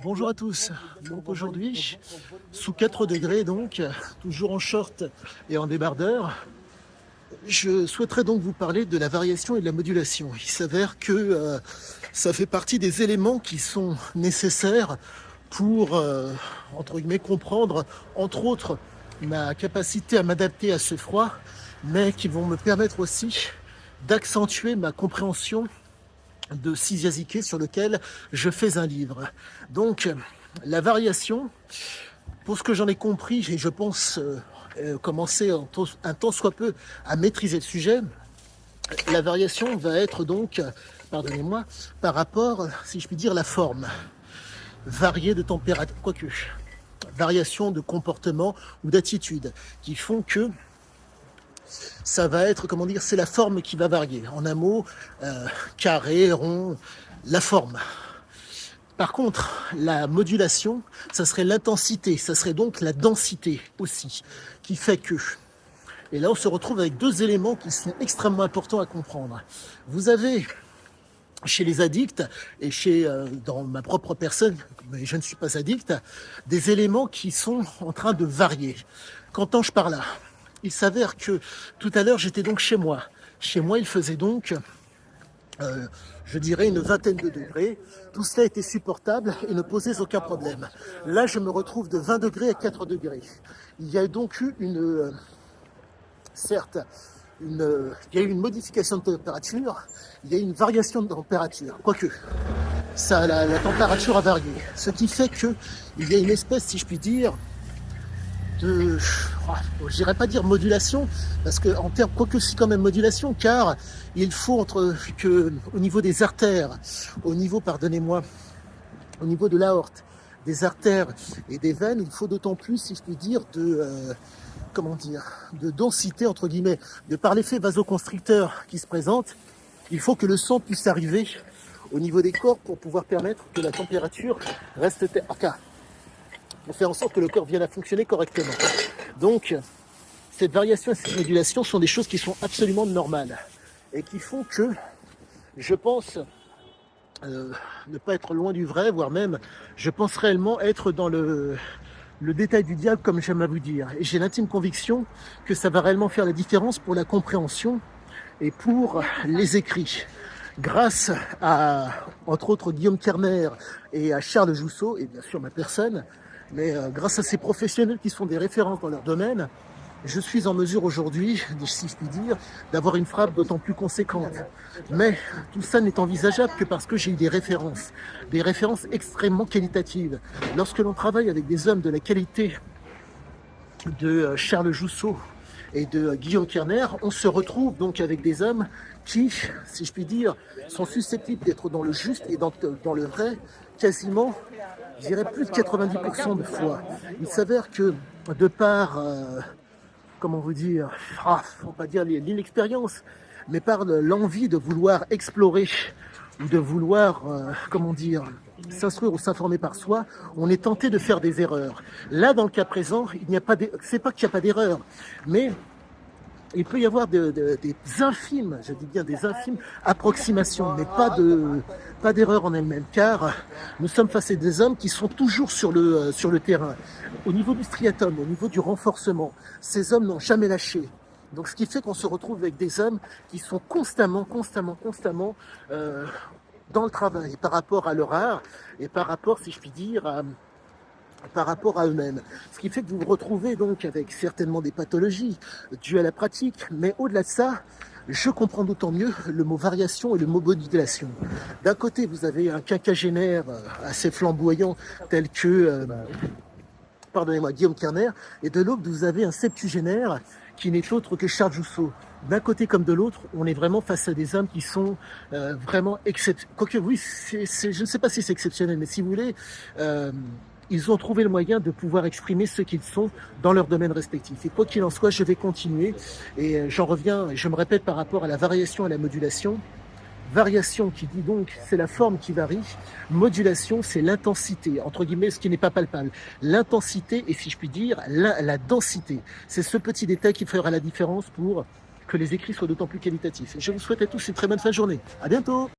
Bonjour à tous. Donc aujourd'hui, sous 4 degrés donc, toujours en short et en débardeur, je souhaiterais donc vous parler de la variation et de la modulation. Il s'avère que ça fait partie des éléments qui sont nécessaires pour, entre guillemets, comprendre, entre autres, ma capacité à m'adapter à ce froid, mais qui vont me permettre aussi d'accentuer ma compréhension de Siziaziké sur lequel je fais un livre. Donc, la variation, pour ce que j'en ai compris, et je pense commencer un tant soit peu à maîtriser le sujet, la variation va être donc, pardonnez-moi, par rapport, si je puis dire, la forme. Varier de température, quoique, variation de comportement ou d'attitude, qui font que ça va être, comment dire, c'est la forme qui va varier. En un mot, carré, rond, la forme. Par contre, la modulation, ça serait l'intensité, ça serait donc la densité aussi, qui fait que. Et là, on se retrouve avec deux éléments qui sont extrêmement importants à comprendre. Vous avez chez les addicts et dans ma propre personne, mais je ne suis pas addict, des éléments qui sont en train de varier. Qu'entends-je par là? Il s'avère que tout à l'heure, j'étais donc chez moi. Chez moi, il faisait donc, je dirais, une vingtaine de degrés. Tout cela était supportable et ne posait aucun problème. Là, je me retrouve de 20 degrés à 4 degrés. Il y a donc eu certes, il y a eu une modification de température, il y a eu une variation de température, quoique la température a varié. Ce qui fait qu'il y a une espèce, si je puis dire, je dirais pas dire modulation, parce que en termes, quoique c'est quand même modulation, car il faut au niveau des artères, au niveau, pardonnez-moi, au niveau de l'aorte, des artères et des veines, il faut d'autant plus, si je puis dire, de densité, entre guillemets, de par l'effet vasoconstricteur qui se présente, il faut que le sang puisse arriver au niveau des corps pour pouvoir permettre que la température reste pour faire en sorte que le corps vienne à fonctionner correctement. Donc, cette variation et cette modulation sont des choses qui sont absolument normales et qui font que, je pense, ne pas être loin du vrai, voire même, je pense réellement être dans le détail du diable, comme j'aime à vous dire. Et j'ai l'intime conviction que ça va réellement faire la différence pour la compréhension et pour les écrits. Grâce à, entre autres, Guillaume Kerner et à Charles Jousseau, et bien sûr ma personne, mais grâce à ces professionnels qui sont des références dans leur domaine, je suis en mesure aujourd'hui, si je puis dire, d'avoir une frappe d'autant plus conséquente. Mais tout ça n'est envisageable que parce que j'ai eu des références extrêmement qualitatives. Lorsque l'on travaille avec des hommes de la qualité de Charles Jousseau et de Guillaume Kerner, on se retrouve donc avec des hommes qui, si je puis dire, sont susceptibles d'être dans le juste et dans le vrai, quasiment, je dirais plus de 90% de fois. Il s'avère que, de par, comment vous dire, faut pas dire l'inexpérience, mais par l'envie de vouloir explorer ou de vouloir, s'instruire ou s'informer par soi, on est tenté de faire des erreurs. Là, dans le cas présent, c'est pas qu'il n'y a pas d'erreur, mais il peut y avoir des infimes, je dis bien des infimes approximations, mais pas d'erreur en elle-même, car nous sommes face à des hommes qui sont toujours sur le terrain. Au niveau du striatum, au niveau du renforcement, ces hommes n'ont jamais lâché. Donc, ce qui fait qu'on se retrouve avec des hommes qui sont constamment dans le travail par rapport à leur art et par rapport, si je puis dire, par rapport à eux-mêmes. Ce qui fait que vous vous retrouvez donc avec certainement des pathologies dues à la pratique, mais au-delà de ça, je comprends d'autant mieux le mot variation et le mot modulation. D'un côté, vous avez un quinquagénaire assez flamboyant tel que, pardonnez-moi, Guillaume Kerner, et de l'autre, vous avez un septuagénaire qui n'est autre que Charles Jousseau. D'un côté comme de l'autre, on est vraiment face à des hommes qui sont vraiment exceptionnels. Quoique oui, je ne sais pas si c'est exceptionnel, mais si vous voulez, ils ont trouvé le moyen de pouvoir exprimer ce qu'ils sont dans leur domaine respectif. Et quoi qu'il en soit, je vais continuer. Et j'en reviens, je me répète par rapport à la variation et à la modulation. Variation qui dit donc c'est la forme qui varie. Modulation, c'est l'intensité, entre guillemets, ce qui n'est pas palpable. L'intensité et, si je puis dire, la densité. C'est ce petit détail qui fera la différence pour que les écrits soient d'autant plus qualitatifs. Et je vous souhaite à tous une très bonne fin de journée. À bientôt!